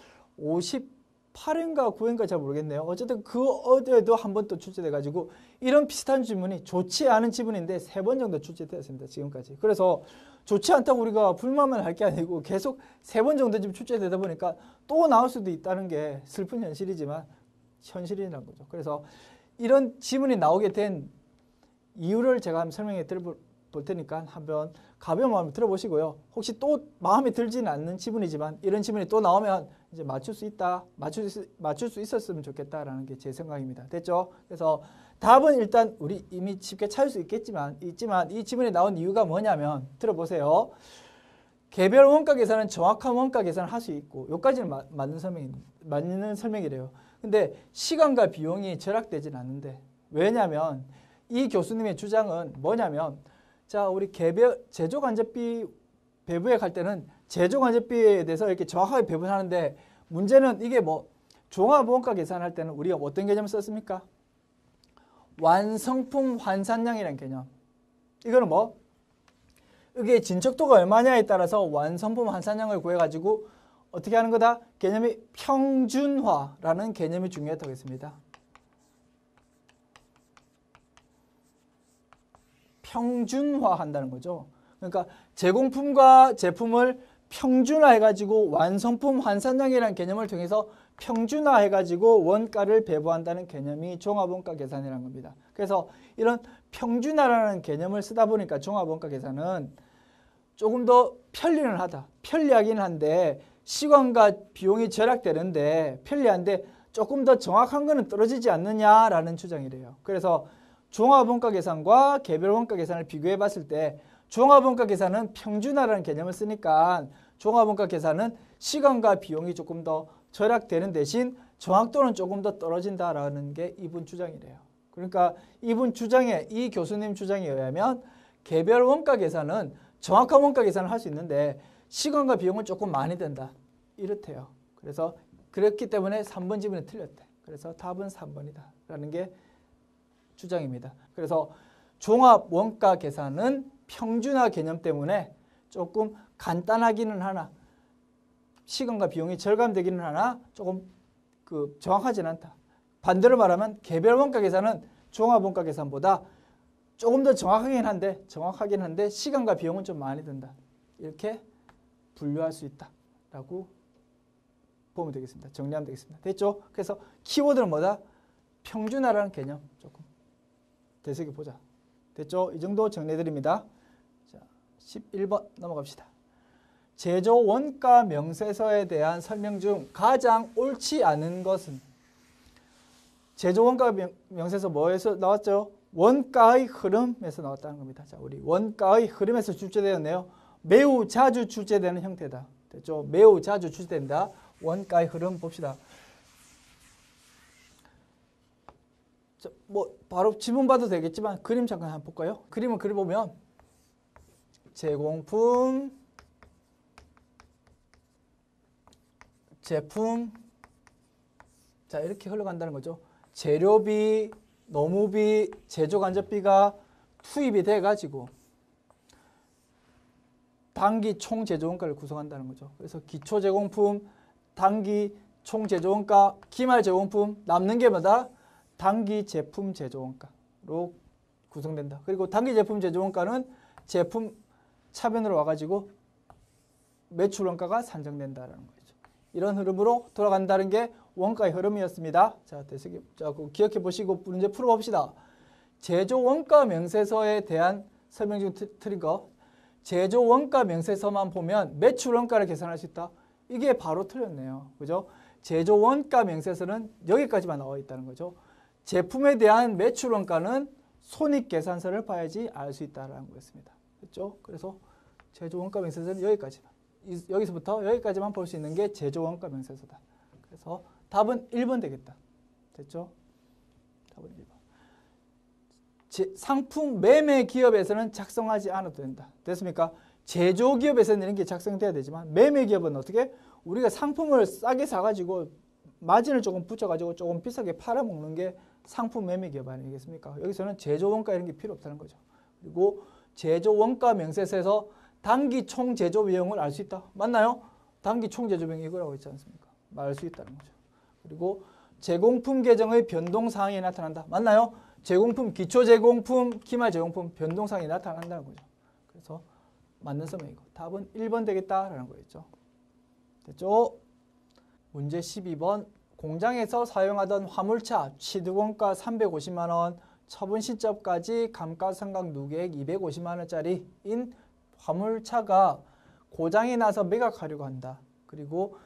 58회인가 9회인가 잘 모르겠네요. 어쨌든 그 어디에도 한번 또 출제돼가지고 이런 비슷한 지문이 좋지 않은 지문인데 3번 정도 출제되었습니다. 지금까지. 그래서 좋지 않다고 우리가 불만만 할 게 아니고 계속 3번 정도 지금 출제되다 보니까 또 나올 수도 있다는 게 슬픈 현실이지만 현실이라는 거죠. 그래서 이런 지문이 나오게 된 이유를 제가 한번 설명해 드릴 테니까 한번 가벼운 마음으로 들어보시고요. 혹시 또 마음에 들지는 않는 지문이지만 이런 지문이 또 나오면 이제 맞출 수 있다, 맞출 수 있었으면 좋겠다라는 게 제 생각입니다. 됐죠? 그래서 답은 일단 우리 이미 쉽게 찾을 수 있지만 이 지문에 나온 이유가 뭐냐면 들어보세요. 개별 원가 계산은 정확한 원가 계산을 할 수 있고 여기까지는 맞는 설명이래요. 근데 시간과 비용이 절약되진 않는데 왜냐면 이 교수님의 주장은 뭐냐면 자 우리 개별 제조간접비 배부에 갈 때는 제조간접비에 대해서 이렇게 정확하게 배분하는데 문제는 이게 뭐 종합원가 계산할 때는 우리가 어떤 개념을 썼습니까? 완성품 환산량이라는 개념. 이거는 뭐 이게 진척도가 얼마냐에 따라서 완성품 환산량을 구해가지고 어떻게 하는 거다? 개념이 평준화라는 개념이 중요하다고 했습니다. 평준화한다는 거죠. 그러니까 제공품과 제품을 평준화해가지고 완성품 환산량이라는 개념을 통해서 평준화해가지고 원가를 배부한다는 개념이 종합원가 계산이라는 겁니다. 그래서 이런 평준화라는 개념을 쓰다 보니까 종합원가 계산은 조금 더 편리하긴 한데 시간과 비용이 절약되는데 편리한데 조금 더 정확한 거는 떨어지지 않느냐라는 주장이래요. 그래서 종합원가 계산과 개별원가 계산을 비교해 봤을 때 종합원가 계산은 평준화라는 개념을 쓰니까 종합원가 계산은 시간과 비용이 조금 더 절약되는 대신 정확도는 조금 더 떨어진다라는 게 이분 주장이래요. 그러니까 이 교수님 주장에 의하면 개별 원가 계산은 정확한 원가 계산을 할 수 있는데 시간과 비용은 조금 많이 든다. 이렇대요. 그래서 그렇기 때문에 3번 지문이 틀렸대. 그래서 답은 3번이다라는 게 주장입니다. 그래서 종합 원가 계산은 평준화 개념 때문에 조금 간단하기는 하나 시간과 비용이 절감되기는 하나 조금 정확하지는 않다. 반대로 말하면 개별 원가 계산은 종합 원가 계산보다 조금 더 정확하긴 한데 시간과 비용은 좀 많이 든다. 이렇게 분류할 수 있다라고 보면 되겠습니다. 정리하면 되겠습니다. 됐죠? 그래서 키워드는 뭐다? 평준화라는 개념 조금 되새겨보자. 됐죠? 이 정도 정리해드립니다. 자, 11번 넘어갑시다. 제조 원가 명세서에 대한 설명 중 가장 옳지 않은 것은 제조 원가 명세서 뭐에서 나왔죠? 원가의 흐름에서 나왔다는 겁니다. 자, 우리 원가의 흐름에서 출제되었네요. 매우 자주 출제되는 형태다. 됐죠? 매우 자주 출제된다. 원가의 흐름 봅시다. 자, 뭐 바로 지문 봐도 되겠지만 그림 잠깐 한번 볼까요? 그림을 그려보면 제공품, 제품, 자 이렇게 흘러간다는 거죠. 재료비, 노무비, 제조간접비가 투입이 돼가지고 단기 총 제조원가를 구성한다는 거죠. 그래서 기초제공품, 단기 총 제조원가, 기말 제공품, 남는 게 뭐다? 단기 제품 제조원가로 구성된다. 그리고 단기 제품 제조원가는 제품 차변으로 와가지고 매출원가가 산정된다라는 거죠. 이런 흐름으로 돌아간다는 게 원가의 흐름이었습니다. 자, 기억해 보시고 문제 풀어봅시다. 제조원가 명세서에 대한 설명 중 틀린 거. 제조원가 명세서만 보면 매출원가를 계산할 수 있다. 이게 바로 틀렸네요. 그죠? 제조원가 명세서는 여기까지만 나와 있다는 거죠. 제품에 대한 매출원가는 손익계산서를 봐야지 알 수 있다는 거였습니다. 그렇죠? 그래서 제조원가 명세서는 여기까지만. 여기서부터 여기까지만 볼 수 있는 게 제조원가 명세서다. 그래서 답은 1번 되겠다. 됐죠? 답은 1번. 상품 매매 기업에서는 작성하지 않아도 된다. 됐습니까? 제조 기업에서는 이런 게 작성돼야 되지만 매매 기업은 어떻게? 우리가 상품을 싸게 사가지고 마진을 조금 붙여가지고 조금 비싸게 팔아먹는 게 상품 매매 기업 아니겠습니까? 여기서는 제조 원가 이런 게 필요 없다는 거죠. 그리고 제조 원가 명세서에서 단기 총 제조 비용을 알 수 있다. 맞나요? 단기 총 제조 비용 이거라고 있지 않습니까? 알 수 있다는 거죠. 그리고 제공품 계정의 변동 사항이 나타난다. 맞나요? 제공품, 기초 제공품, 기말 제공품 변동 사항이 나타난다는 거죠. 그래서 맞는 설명이고 답은 1번 되겠다라는 거였죠. 됐죠? 문제 12번. 공장에서 사용하던 화물차 취득원가 350만 원, 처분 시점까지 감가상각 누계액 250만 원짜리인 화물차가 고장이 나서 매각하려고 한다. 그리고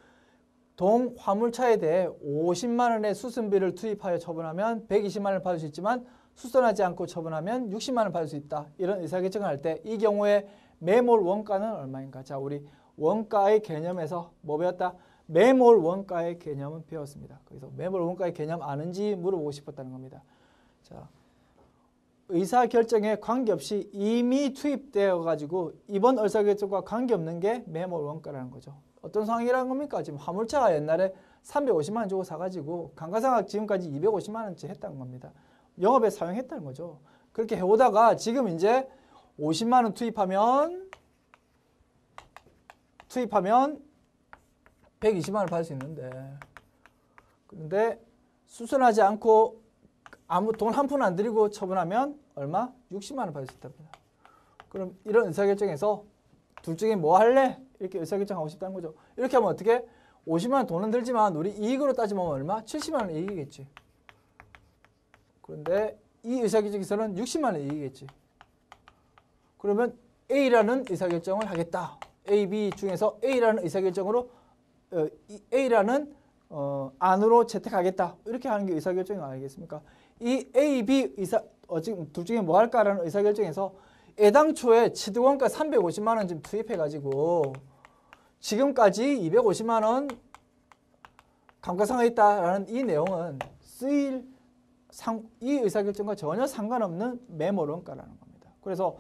동 화물차에 대해 50만 원의 수선비를 투입하여 처분하면 120만 원을 받을 수 있지만 수선하지 않고 처분하면 60만 원을 받을 수 있다. 이런 의사결정을 할 때 이 경우에 매몰 원가는 얼마인가? 자, 우리 원가의 개념에서 뭐 배웠다? 매몰 원가의 개념은 배웠습니다. 그래서 매몰 원가의 개념 아는지 물어보고 싶었다는 겁니다. 자, 의사결정에 관계없이 이미 투입되어 가지고 이번 의사결정과 관계없는 게 매몰 원가라는 거죠. 어떤 상황이라는 겁니까? 지금 화물차가 옛날에 350만 원 주고 사가지고 감가상각 지금까지 250만 원치 했다는 겁니다. 영업에 사용했다는 거죠. 그렇게 해오다가 지금 이제 50만 원 투입하면 120만 원을 받을 수 있는데, 그런데 수선하지 않고 아무 돈 한 푼 안 들이고 처분하면 얼마? 60만 원 받을 수 있답니다. 그럼 이런 의사결정에서 둘 중에 뭐 할래? 이렇게 의사결정하고 싶다는 거죠. 이렇게 하면 어떻게? 50만 원 돈은 들지만 우리 이익으로 따지면 얼마? 70만 원 이익이겠지. 그런데 이 의사결정에서는 60만 원 이익이겠지. 그러면 A라는 의사결정을 하겠다. A, B 중에서 A라는 의사결정으로 A라는 안으로 채택하겠다. 이렇게 하는 게 의사결정이 아니겠습니까? 이 A, B 지금 둘 중에 뭐 할까라는 의사결정에서 애당초에 취득원가 350만 원 지금 투입해가지고 지금까지 250만 원 감가상각이 있다라는 이 내용은 이 의사결정과 전혀 상관없는 매몰 원가라는 겁니다. 그래서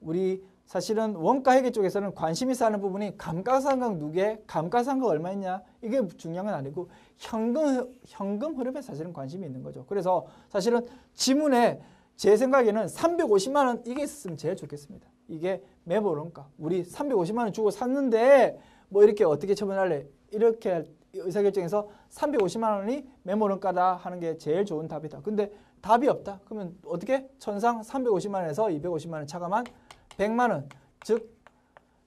우리 사실은 원가회계 쪽에서는 관심 있어 하는 부분이 감가상각 누계, 감가상각 얼마 있냐 이게 중요한 건 아니고 현금 흐름에 사실은 관심이 있는 거죠. 그래서 사실은 지문에 제 생각에는 350만 원 이게 있으면 제일 좋겠습니다. 이게 매몰 원가. 우리 350만 원 주고 샀는데 뭐 이렇게 어떻게 처분할래? 이렇게 의사결정에서 350만 원이 매몰 원가다 하는 게 제일 좋은 답이다. 근데 답이 없다. 그러면 어떻게? 천상 350만 원에서 250만 원 차감한 100만 원, 즉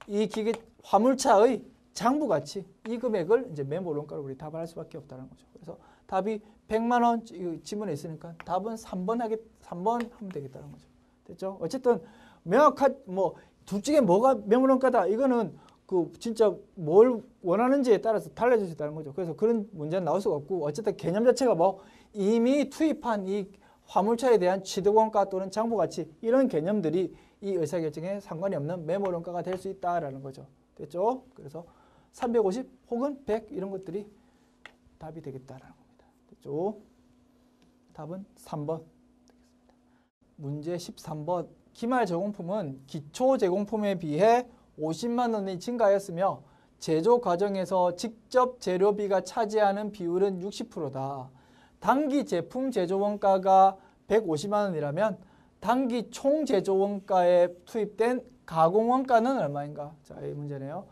이 기계 화물차의 장부가치 이 금액을 이제 매몰 원가로 우리 답을 할 수밖에 없다는 거죠. 그래서 답이 100만 원 지문에 있으니까 답은 3번 하면 되겠다는 거죠. 됐죠? 어쨌든 명확한 둘 중에 뭐가 매몰 원가다 이거는 그 진짜 뭘 원하는지에 따라서 달라질 수 있다는 거죠. 그래서 그런 문제는 나올 수가 없고 어쨌든 개념 자체가 이미 투입한 이 화물차에 대한 취득원가 또는 장부가치 이런 개념들이 이 의사결정에 상관이 없는 매몰 원가가 될 수 있다라는 거죠. 됐죠? 그래서 350 혹은 100 이런 것들이 답이 되겠다라는 겁니다. 됐죠? 답은 3번 되겠습니다. 문제 13번. 기말 제공품은 기초 제공품에 비해 50만 원이 증가하였으며 제조 과정에서 직접 재료비가 차지하는 비율은 60%다. 단기 제품 제조 원가가 150만 원이라면 단기 총 제조 원가에 투입된 가공 원가는 얼마인가? 자, 이 문제네요.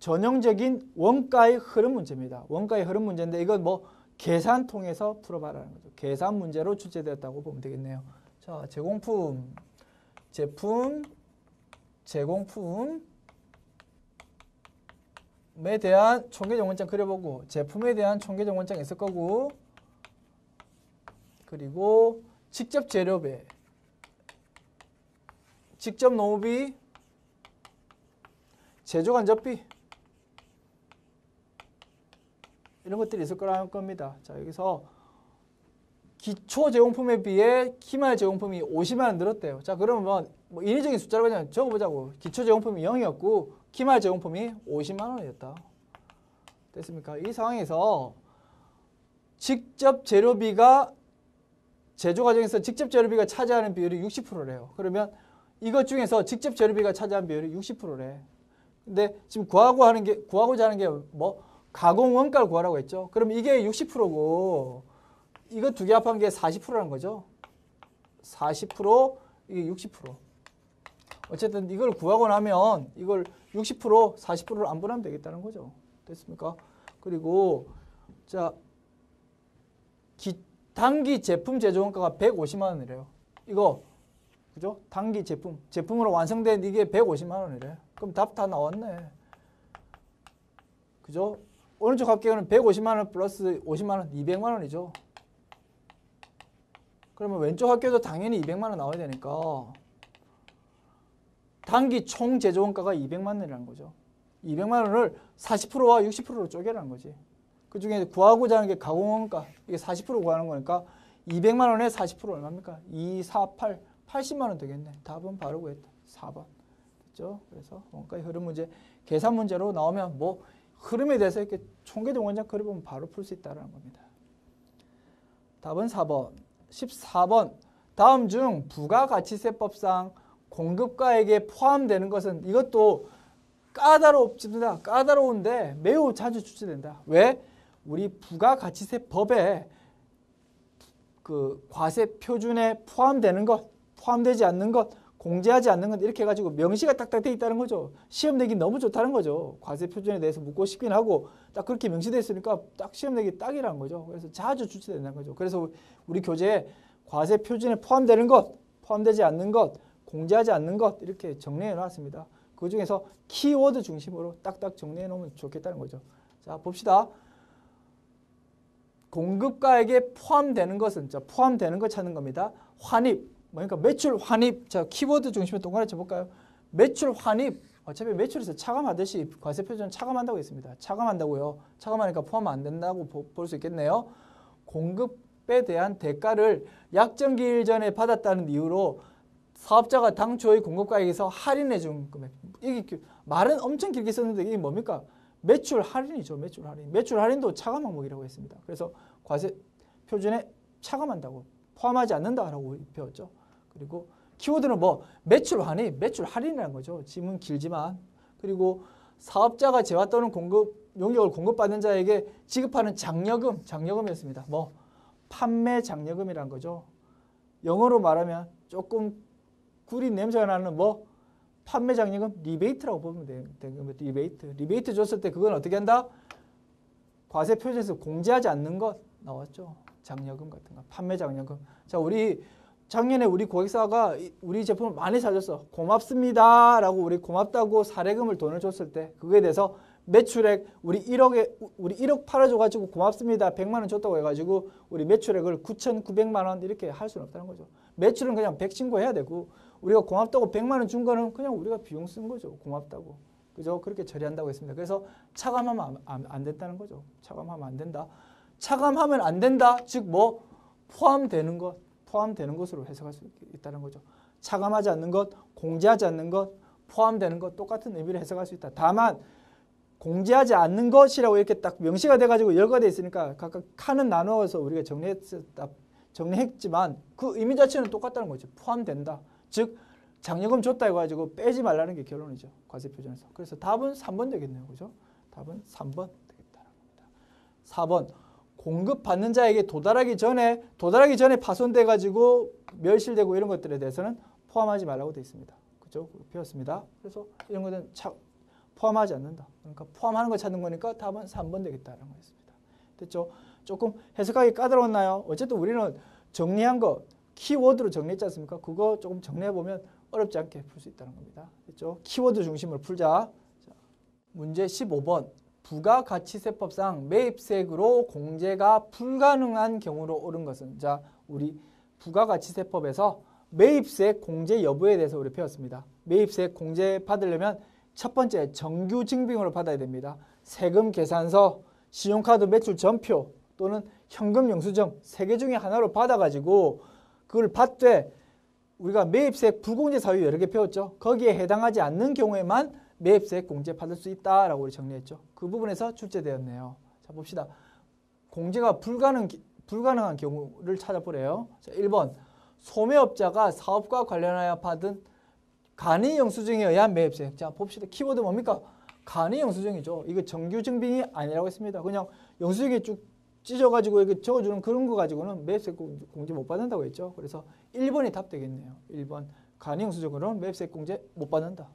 전형적인 원가의 흐름 문제입니다. 원가의 흐름 문제인데 이건 뭐 계산 통해서 풀어봐라는 거죠. 계산 문제로 출제되었다고 보면 되겠네요. 자, 제공품, 제품, 제공품에 대한 총계정원장 그려보고 제품에 대한 총계정원장 있을 거고 그리고 직접 재료비, 직접 노무비, 제조간접비 이런 것들이 있을 거라는 겁니다. 자, 여기서 기초 제공품에 비해 기말 제공품이 50만 원 늘었대요. 자, 그러면 뭐 인위적인 숫자로 그냥 적어보자고. 기초 제공품이 0이었고 기말 제공품이 50만 원이었다. 됐습니까? 이 상황에서 직접 재료비가 제조 과정에서 직접 재료비가 차지하는 비율이 60%래요. 그러면 이것 중에서 직접 재료비가 차지하는 비율이 60%래. 근데 지금 구하고자 하는 게 뭐 가공 원가를 구하라고 했죠. 그럼 이게 60%고 이거 두 개 합한 게 40%라는 거죠. 40% 이게 60%. 어쨌든 이걸 구하고 나면 이걸 60% 40%를 안분하면 되겠다는 거죠. 됐습니까? 그리고 자 단기 제품 제조 원가가 150만 원이래요. 이거 그죠? 단기 제품으로 완성된 이게 150만 원이래. 그럼 답 다 나왔네. 그죠? 오른쪽 합계는 150만 원 플러스 50만 원, 200만 원이죠. 그러면 왼쪽 합계도 당연히 200만 원 나와야 되니까 단기 총 제조 원가가 200만 원이라는 거죠. 200만 원을 40%와 60%로 쪼개라는 거지. 그 중에 구하고자 하는 게 가공 원가, 이게 40% 구하는 거니까 200만 원에 40% 얼마입니까? 2, 4, 8, 80만 원 되겠네. 답은 바로 구했다. 4번. 됐죠? 그래서 원가의 흐름 문제, 계산 문제로 나오면 뭐 흐름에 대해서 이렇게 총계정원장 그려보면 바로 풀 수 있다는 겁니다. 답은 4번. 14번. 다음 중 부가가치세법상 공급가액에 포함되는 것은 이것도 까다롭습니다. 까다로운데 매우 자주 출제된다. 왜? 우리 부가가치세법에 그 과세 표준에 포함되는 것, 포함되지 않는 것, 공제하지 않는 것 이렇게 해가지고 명시가 딱딱 돼 있다는 거죠. 시험 내기 너무 좋다는 거죠. 과세 표준에 대해서 묻고 싶긴 하고 딱 그렇게 명시돼 있으니까 딱 시험 내기 딱이라는 거죠. 그래서 자주 출제된다는 거죠. 그래서 우리 교재에 과세 표준에 포함되는 것, 포함되지 않는 것, 공제하지 않는 것 이렇게 정리해 놨습니다. 그 중에서 키워드 중심으로 딱딱 정리해 놓으면 좋겠다는 거죠. 자, 봅시다. 공급가액에 포함되는 것은 포함되는 것 찾는 겁니다. 환입, 그러니까 매출 환입. 자, 키워드 중심으로 동그라미 쳐볼까요? 매출 환입. 어차피 매출에서 차감하듯이 과세 표준은 차감한다고 했습니다. 차감한다고요. 차감하니까 포함 안 된다고 볼 수 있겠네요. 공급에 대한 대가를 약정기일 전에 받았다는 이유로 사업자가 당초의 공급가액에서 할인해 준 금액. 이게 말은 엄청 길게 썼는데 이게 뭡니까? 매출 할인이죠. 매출 할인. 매출 할인도 차감 항목이라고 했습니다. 그래서 과세 표준에 차감한다고 포함하지 않는다라고 배웠죠. 그리고 키워드는 뭐 매출 환입, 매출 할인이라는 거죠. 지문 길지만. 그리고 사업자가 재화 또는 용역을 공급받는 자에게 지급하는 장려금, 장려금이었습니다. 뭐 판매 장려금이라는 거죠. 영어로 말하면 조금 구린 냄새가 나는 뭐 판매 장려금 리베이트라고 보면 되는 겁니다. 리베이트 줬을 때 그건 어떻게 한다? 과세 표준에서 공제하지 않는 것 나왔죠. 장려금 같은 거, 판매 장려금. 자, 우리 작년에 우리 고객사가 우리 제품을 많이 사줬어. 고맙습니다라고 우리 고맙다고 사례금을 돈을 줬을 때 그거에 대해서 매출액 우리 1억 팔아줘가지고 고맙습니다. 100만 원 줬다고 해가지고 우리 매출액을 9,900만 원 이렇게 할 수는 없다는 거죠. 매출은 그냥 100 신고해야 되고 우리가 고맙다고 100만 원 준 거는 그냥 우리가 비용 쓴 거죠. 고맙다고. 그죠? 그렇게 처리한다고 했습니다. 그래서 차감하면 안 된다는 거죠. 차감하면 안 된다. 차감하면 안 된다. 즉 뭐 포함되는 것으로 해석할 수 있다는 거죠. 차감하지 않는 것, 공제하지 않는 것, 포함되는 것 똑같은 의미로 해석할 수 있다. 다만 공제하지 않는 것이라고 이렇게 딱 명시가 돼가지고 열거돼 있으니까 각각 칸은 나누어서 우리가 정리했지만 그 의미 자체는 똑같다는 거죠. 포함된다. 즉 장려금 줬다 해가지고 빼지 말라는 게 결론이죠. 과세 표준에서. 그래서 답은 3번 되겠네요. 그죠? 답은 3번 되겠다는 겁니다. 4번. 공급받는 자에게 도달하기 전에 파손돼가지고 멸실되고 이런 것들에 대해서는 포함하지 말라고 되어 있습니다. 그죠? 배웠습니다. 그래서 이런 것은 포함하지 않는다. 그러니까 포함하는 거 찾는 거니까 답은 3번 되겠다라는 거였습니다. 됐죠? 조금 해석하기 까다로웠나요? 어쨌든 우리는 정리한 거 키워드로 정리했지 않습니까? 그거 조금 정리해보면 어렵지 않게 풀 수 있다는 겁니다. 됐죠? 키워드 중심으로 풀자. 자, 문제 15번. 부가가치세법상 매입세액으로 공제가 불가능한 경우로 옳은 것은? 자, 우리 부가가치세법에서 매입세액 공제 여부에 대해서 우리 배웠습니다. 매입세액 공제 받으려면 첫 번째 정규 증빙으로 받아야 됩니다. 세금 계산서, 신용카드 매출 전표 또는 현금 영수증 3개 중에 하나로 받아가지고 그걸 받되 우리가 매입세액 불공제 사유 여러 개 배웠죠. 거기에 해당하지 않는 경우에만 매입세액 공제 받을 수 있다라고 우리 정리했죠. 그 부분에서 출제되었네요. 자, 봅시다. 공제가 불가능한 경우를 찾아보래요. 자, 1번. 소매업자가 사업과 관련하여 받은 간이 영수증에 의한 매입세액. 자, 봅시다. 키워드 뭡니까? 간이 영수증이죠. 이거 정규 증빙이 아니라고 했습니다. 그냥 영수증에 쭉 찢어가지고 이렇게 적어주는 그런 거 가지고는 매입세액 공제 못 받는다고 했죠. 그래서 1번이 답 되겠네요. 1번. 간이 영수증으로는 매입세액 공제 못 받는다.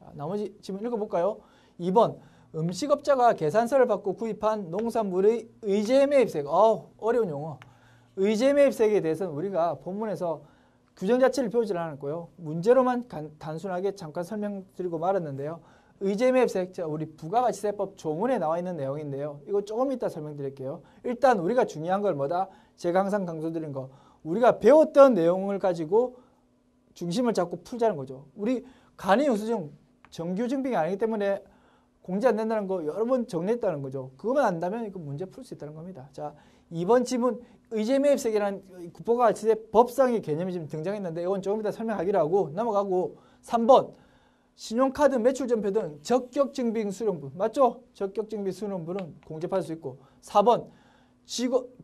자, 나머지 지금 읽어볼까요? 2번. 음식업자가 계산서를 받고 구입한 농산물의 의제 매입세액. 어려운 용어. 의제 매입세액에 대해서는 우리가 본문에서 규정 자체를 배우지 않았고요. 문제로만 단순하게 잠깐 설명드리고 말았는데요. 의제 매입세액, 우리 부가가치세법 조문에 나와 있는 내용인데요. 이거 조금 이따 설명드릴게요. 일단 우리가 중요한 걸 뭐다? 제가 항상 강조드린 거. 우리가 배웠던 내용을 가지고 중심을 잡고 풀자는 거죠. 우리 간이 영수증 정규 증빙이 아니기 때문에 공제 안 된다는 거 여러 번 정리했다는 거죠. 그것만 안다면 이거 문제 풀 수 있다는 겁니다. 자, 2번 지문 의제 매입세액이라는 부가가치세 법상의 개념이 지금 등장했는데 이건 조금 이따 설명하기로 하고 넘어가고 3번 신용카드 매출전표 등 적격증빙 수령분 맞죠? 적격증빙 수령분은 공제받을 수 있고 4번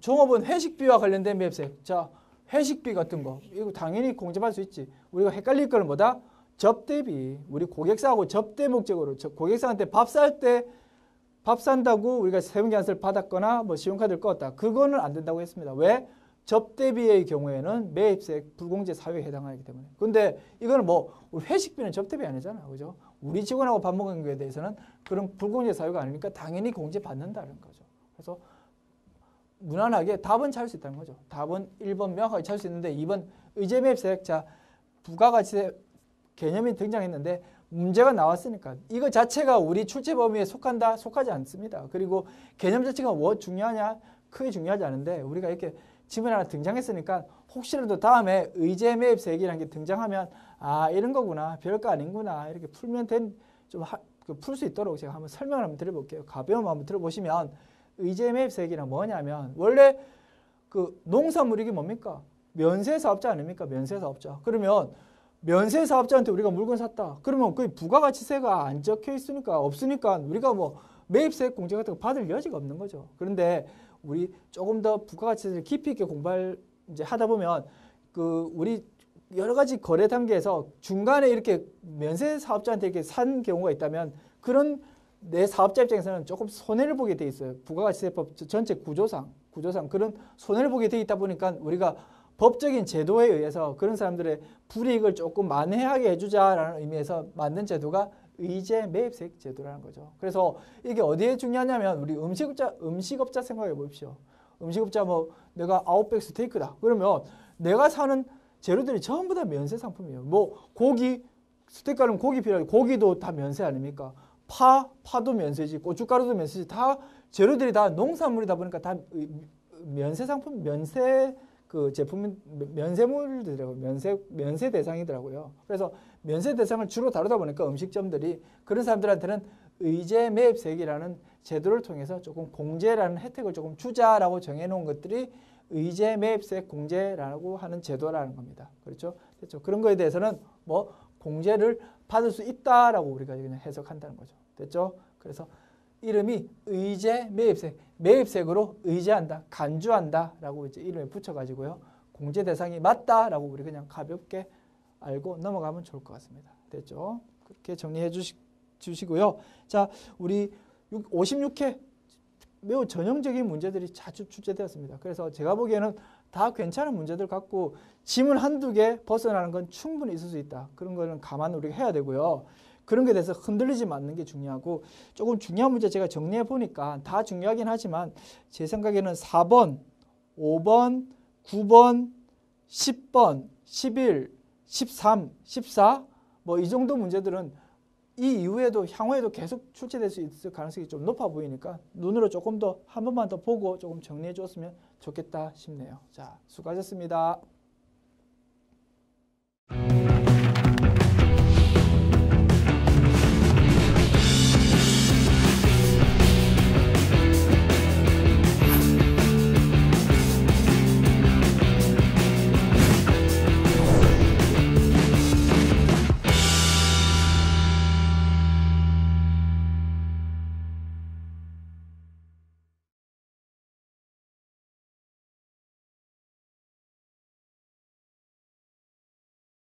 종업원 회식비와 관련된 매입세액. 자, 회식비 같은 거 이거 당연히 공제받을 수 있지. 우리가 헷갈릴 거는 뭐다? 접대비. 우리 고객사하고 접대 목적으로 고객사한테 밥 산다고 우리가 세금계산서를 받았거나 뭐 신용카드를 꺼왔다. 그거는 안 된다고 했습니다. 왜? 접대비의 경우에는 매입세액 불공제 사유에 해당하기 때문에. 근데 이거는 뭐 우리 회식비는 접대비 아니잖아. 그죠? 우리 직원하고 밥 먹은 거에 대해서는 그런 불공제 사유가 아니니까 당연히 공제 받는다는 거죠. 그래서 무난하게 답은 찾을 수 있다는 거죠. 답은 1번 명확하게 찾을 수 있는데 2번 의제 매입세액. 자, 부가가치세 개념이 등장했는데 문제가 나왔으니까 이거 자체가 우리 출제 범위에 속한다? 속하지 않습니다. 그리고 개념 자체가 뭐 중요하냐? 크게 중요하지 않은데 우리가 이렇게 지문 하나 등장했으니까 혹시라도 다음에 의제 매입세액이라는 게 등장하면 아 이런 거구나. 별거 아닌구나. 이렇게 풀면 풀 수 있도록 제가 한번 설명을 한번 드려볼게요. 가벼움 한번 들어보시면 의제 매입세액이란 뭐냐면 원래 그 농산물 이게 뭡니까? 면세사업자 아닙니까? 면세사업자. 그러면 면세사업자한테 우리가 물건 샀다. 그러면 그 부가가치세가 안 적혀 있으니까 없으니까 우리가 뭐 매입세액 공제 같은 거 받을 여지가 없는 거죠. 그런데 우리 조금 더 부가가치세를 깊이 있게 공부를 이제 하다 보면 그 우리 여러 가지 거래 단계에서 중간에 이렇게 면세사업자한테 이렇게 산 경우가 있다면 그런 내 사업자 입장에서는 조금 손해를 보게 돼 있어요. 부가가치세법 전체 구조상 그런 손해를 보게 돼 있다 보니까 우리가 법적인 제도에 의해서 그런 사람들의 불이익을 조금 만회하게 해주자라는 의미에서 만든 제도가 의제 매입세액 제도라는 거죠. 그래서 이게 어디에 중요하냐면 우리 음식업자 생각해 보십시오. 음식업자 뭐 내가 아웃백 스테이크다. 그러면 내가 사는 재료들이 전부 다 면세 상품이에요. 뭐 고기 스테이크는 고기 필요하고 고기도 다 면세 아닙니까? 파도 면세지, 고춧가루도 면세지. 다 재료들이 다 농산물이다 보니까 다 면세 상품, 면세 그 제품은 면세물들이라고 면세 대상이더라고요. 그래서 면세 대상을 주로 다루다 보니까 음식점들이 그런 사람들한테는 의제 매입세액이라는 제도를 통해서 조금 공제라는 혜택을 조금 주자라고 정해놓은 것들이 의제 매입세액 공제라고 하는 제도라는 겁니다. 그렇죠? 됐죠? 그런 거에 대해서는 뭐 공제를 받을 수 있다라고 우리가 그냥 해석한다는 거죠. 됐죠? 그래서 이름이 의제 매입세액, 매입세액으로 의제한다, 간주한다라고 이제 이름에 붙여가지고요. 공제 대상이 맞다라고 우리 그냥 가볍게 알고 넘어가면 좋을 것 같습니다. 됐죠? 그렇게 정리해 주시고요. 자, 우리 56회 매우 전형적인 문제들이 자주 출제되었습니다. 그래서 제가 보기에는 다 괜찮은 문제들 갖고 지문 한두 개 벗어나는 건 충분히 있을 수 있다. 그런 거는 감안 우리가 해야 되고요. 그런 것에 대해서 흔들리지 않는 게 중요하고 조금 중요한 문제 제가 정리해 보니까 다 중요하긴 하지만 제 생각에는 4번, 5번, 9번, 10번, 11, 13, 14 뭐 이 정도 문제들은 이 이후에도 향후에도 계속 출제될 수 있을 가능성이 좀 높아 보이니까 눈으로 조금 더 한 번만 더 보고 조금 정리해 줬으면 좋겠다 싶네요. 자, 수고하셨습니다.